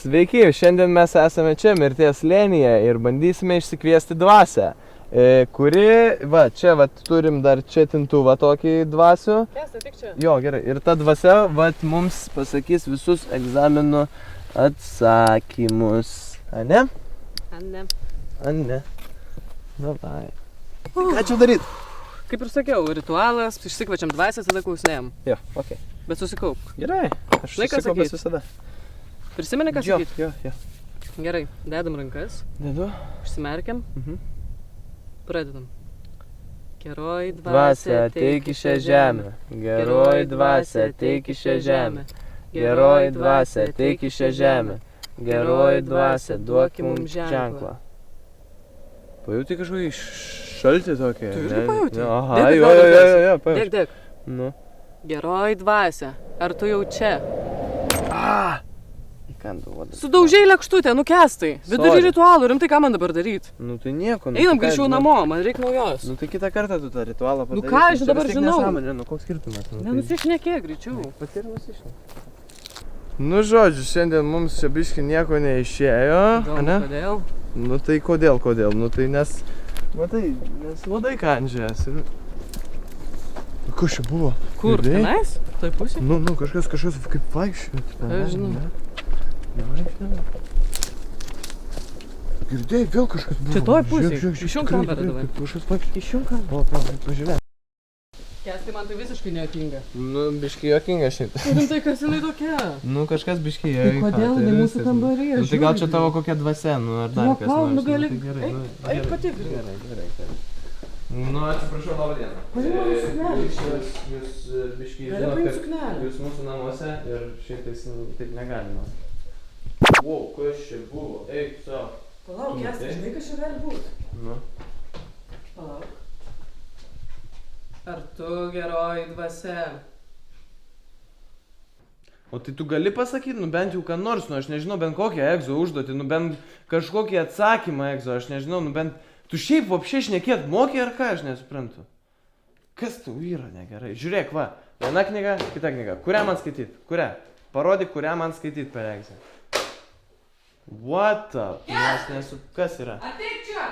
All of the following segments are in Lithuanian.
Sveiki, šiandien mes esame čia mirties slėnyje ir bandysime išsikviesti dvasią, kuri, va, čia va, turim dar čia tintuvą tokį dvasių. Kęstai, tik čia. Jo, gerai. Ir ta dvasia, va, mums pasakys visus egzaminų atsakymus. Ane? Ane. Ane. Davai. Ką čia daryt? Kaip ir sakiau, ritualas, išsikvečiam dvasią, tada klausinėjom. Jo, okei. Bet susikaupk. Gerai. Aš Žinai, ką susikaupęs sakyt? visada. Prisimeni, ką Jo, sakyt? jo. Gerai, dedam rankas, Dedu. užsimerkiam, pradedam. Geroji Dvasia, ateik į šią žemę. Geroji dvasia, ateik į šią žemę. Geroji dvasia, ateik į šią žemę. Geroji dvasia, duok mums ženklą. Pajauti kažkokį šaltį tokį? Tu irgi pajauti? Aha, Dėk, jo, pajauti. Dėk. Nu. Geroji dvasia, ar tu jau čia? Įkandu vadą. Sudaužiai lėkštutę, nu Kęstai. Vidury Sorry. ritualų, rimtai ką man dabar daryti? Nu tai nieko. Einam greičiau namo, man reikia naujos. Nu tai kitą kartą tu tą ritualą padarysi. ką aš dabar žinau? Nu koks skirtumas? Nenusišnekėk greičiau. Pati ir nusišnekėk. Nu žodžiu, šiandien mums čia biški nieko neišėjo, ane? Kodėl? Nu tai kodėl? Nu tai nes... Matai, nes vadai kandžias. Kas čia buvo? Kur? Girdėjai? Tenais? Toj pusė? Nu, kažkas kaip vaikščio. Aš žinau. Nevaikščio. Girdėjai, vėl kažkas buvo. Čia toj pusėj. Žiūrėk, Išjunk kamerą dabar. Kažkas vaikščio. Išjunk kamerą. Pažiūrėk. Kęstai, man tai visiškai nejuokinga. Nu, biški juokinga šiaip. Rimtai, kas jinai tokia? Nu, kažkas biški Tai kodėl jinai mūsų kambaryje? Nu, tai gal čia tavo kokia dvasia, nu, ar dar kas nors. Nu, gali... Tai gerai, nu, Eik patikrinti. Gerai. Nu, atsiprašau, labą dieną. Pažiūrėk mano suknelę. Jūs biški Gali žinot, paimti kad suknelę. jūs mūsų namuose ir šitais taip negalima. Wow, kas čia buvo? Eik, savo. Palauk, Kęstai, žinai, kas čia gali būti? Nu. Palauk. Ar tu geroji dvasia? O tai tu gali pasakyti, nu bent jau ką nors, nu aš nežinau, bent kokią egzo užduotį, nu bent kažkokį atsakymą egzo, aš nežinau, nu bent tu šiaip vapšė šnekėt moki ar ką, aš nesuprantu. Kas tau yra negerai? Žiūrėk, va, viena knyga, kita knyga. Kurią man skaityt? Kurią? Parodyk, kurią man skaityt per egzą. What the? Nes nesu... Kas yra? Ateik čia!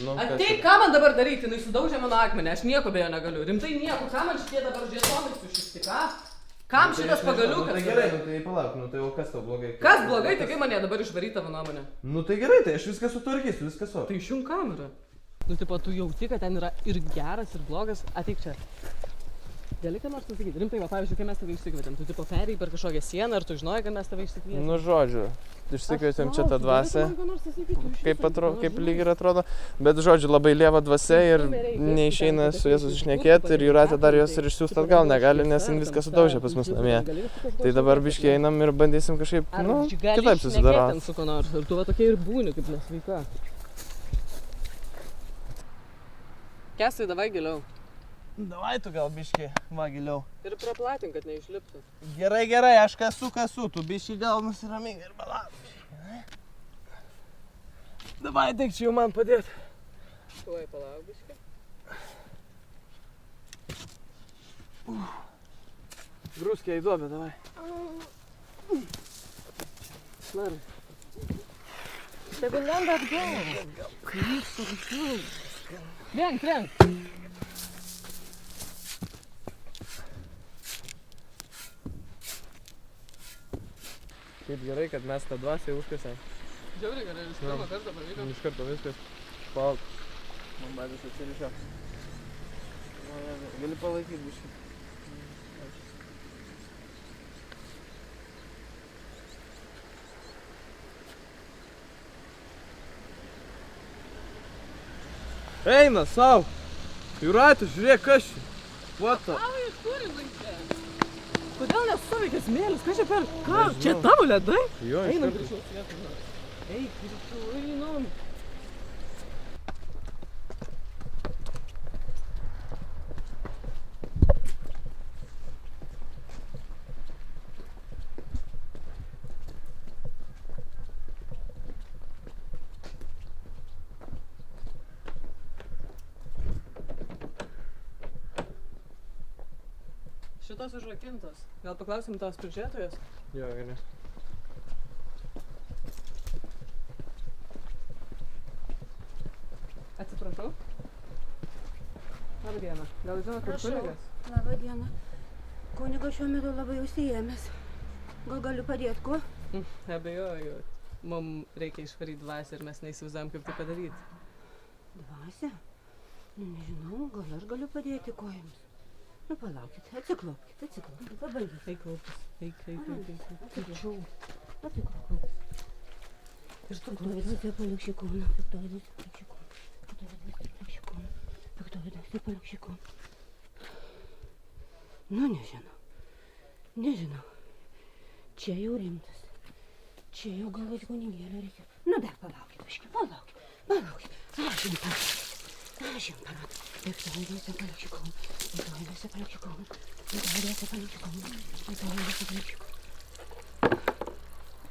Nu, kas Ateik, yra? ką man dabar daryti? Jinai sudaužė mano akmenį, aš nieko beje negaliu. Rimtai nieko, ką man šitie dabar žietonai sušisti, ką? Kam Nu, tai šitas aš nežinau, pagaliukas? Nu tai gerai, nu tai palauk, nu tai o kas tau blogai? Kas blogai, tai kaip mane dabar išvaryt tavo nuomonę? Nu tai gerai, tai aš viską sutvarkysiu, viskas o. Tai išjunk kamerą. Nu, tipo, tu jauti, kad ten yra ir geras, ir blogas. Ateik čia. Gali ką nors pasakyti? Rimtai, va, pavyzdžiui, kai mes tave išsikvietėm, tu tipo perėjai per kažkokią sieną, ar tu žinojai, kad mes tave išsikvietėm? Nu žodžiu, išsikvietėm čia tą dvasią. Kaip lyg ir atrodo, bet žodžiu, labai lieva dvasia ir neišeina su jais susišnekėti ir Jūratė dar jos ir išsiųsti atgal negali, nes jin viską sudaužė pas mus namie. Tai dabar biškiai einam ir bandysim kažkaip, nu, kitaip susidaroti. Su ko nors, ir tu va tokia ir būni, kaip nesveika. Kęstai, davai giliau. Davai tu gal biškiai, va giliau. Ir praplatink, kad neišliptų. Gerai, aš kasu, tu biškiai gal nusiramink ir palauk. Davai, tik čia jau man padėti. Tuoj palauk biškį. Grūskė į duobę, davai. Snarai. Tegu lenda atgal. Trenk. Kaip gerai, kad mes tą dvasią užkasėm. Žiauriai gerai, iš pirmą kartą pavyko. Iš karto viskas. Palauk. Man badas atsirišio. Gali palaikyti biškį. Eina sau! Jūratė, žiūrėk, kas čia? What the? Ką jūs turim vaikė? Kodėl nesuveikė smėlis? Kas čia per... Ką? Čia tavo ledai? Jo, Einam greičiau sėtume. Eik, greičiau, einam. Šitos užrakintos. Gal paklausim tos prižiūrėtojos? Jo, gali. Labą dieną. Gal žinot, kur Prašau. kunigas? Labą dieną. Kunigas šiuo metu labai užsiėmęs. Gal galiu padėti, kuo? Abejoju. Mums reikia išvaryti dvasę ir mes neįsivaizduojam, kaip tai padaryti. Dvasia? Nu, nežinau, gal aš galiu padėti kojams. Nu, palaukit, atsiklaupkit, pabandyk. Eik, klaupus. Eik. Tačiau, atsiklaupkit. Ir tu klaupkite, palik šį kūną. Piktoidas, palik šį kūną. Piktoidas, palik šį kūną. Nu, nežinau. Čia jau rimtas. Čia jau gal iš kunigėlio reikia. Nu, dar palaukit, biškį, palaukit. Aš jums parodu. Piktoidas, palik šį kūną.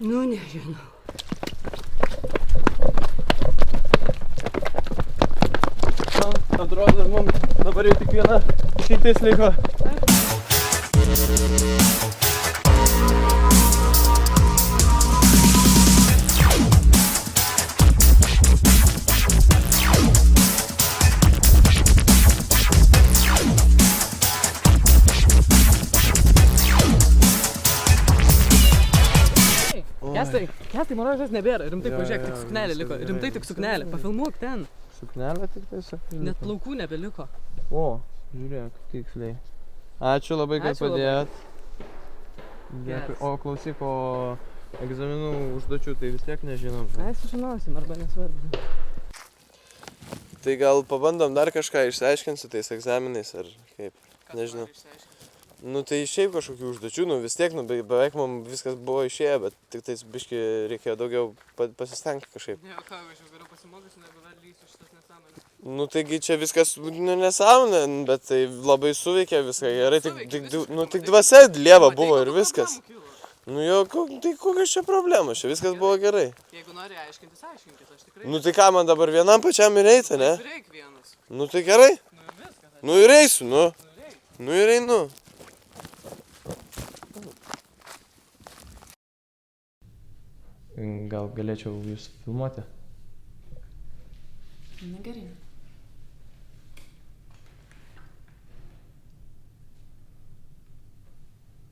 Nu, nežinau. Man atrodo, mums dabar jau tik viena išeitis liko. Kestai, mano žas nebėra. Rimtai, Jo, pažiūrėk, jo, tik suknelė liko. viskas Rimtai, gerai, tik viskas suknelė. gerai. Pafilmuok ten. Suknelė tik tai sakai. Net plaukų nebeliko. O, žiūrėk, tiksliai. Ačiū labai, kad Ačiū labai. padėjot. Dėkui. Geras. O klausyk, o egzaminų užduočių tai vis tiek nežinom. Ai, sužinosim, arba nesvarbu. Tai gal pabandom dar kažką išsiaiškinti su tais egzaminais, ar kaip? Nežinau. Nu tai šiaip kažkokių užduočių, nu vis tiek, nu beveik mums viskas buvo išėję, bet tik tais biškį reikėjo daugiau pasistengti kažkaip. Ne, ką, aš jau geriau pasimokysiu, negu vėl lysiu šitas nesąmonės. Nu taigi čia viskas, nu nesąmonė, bet tai labai suveikė viską gerai, tik dvasia lieva buvo ir viskas. Nu jo, tai kokios čia problemos, čia viskas buvo gerai. Jeigu nori aiškintis, aiškinkis, aš tikrai. Nu tai ką, man dabar vienam pačiam ir eiti, ne? Reik vienas. Nu tai gerai, Nu ir viskas. nu ir eisiu, nu. Nu ir einu. Gal galėčiau jūs filmuoti? Na gerai.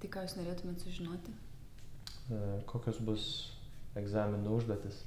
Tai ką jūs norėtumėt sužinoti? Kokios bus egzaminų užduotis?